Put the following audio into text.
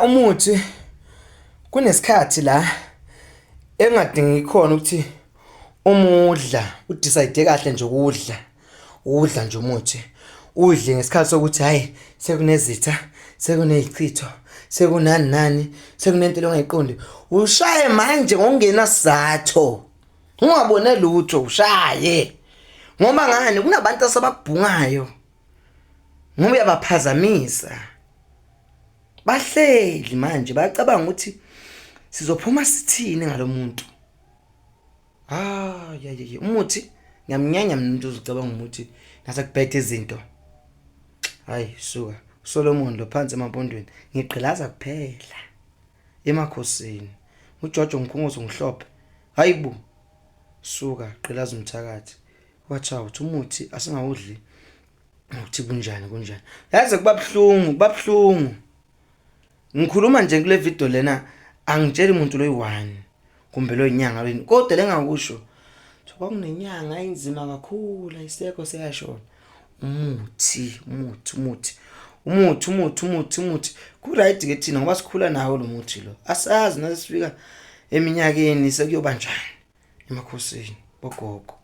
Umuthi kunesikhathi la engadingi khona ukuthi umudla udecide kahle nje udla nje umuthi udle ngesikhathi sokuthi hayi sekunezitha sekunezichitho sekunani sekunento longayiqondi ushaye manje ngokungena sizathu ungabone lutho ushaye ngoba ngani kunabantu asababhungayo ngoba uyabaphazamisa bahleli manje bacabanga ukuthi sizophuma sithini ngalomuntu umuthi ngiyamnyanya mina umuntu uzocabanga ukuthi nasakubhethe izinto hayi suka Solomon lo phansi emapondweni ngigqilaza kuphela emakhosini uJojo Mkhunguzo ngihlophe hayibo suka gqilaza umthakathi watha uthi umuthi asingawudli ukuthi kunjani yazi kubabhlungu ngikhuluma nje kule video lena angitshela umuntu loyi1 kumbe loyinyanga loyini kodwa lengakusho kwakunenyanga inzima kakhulu ayisekho seyashona umuthi ku right ke thina ngoba sikhula nawo lo muthi lo asazi nasifika eminyakeni sekuyoba njani emakhosini bogogo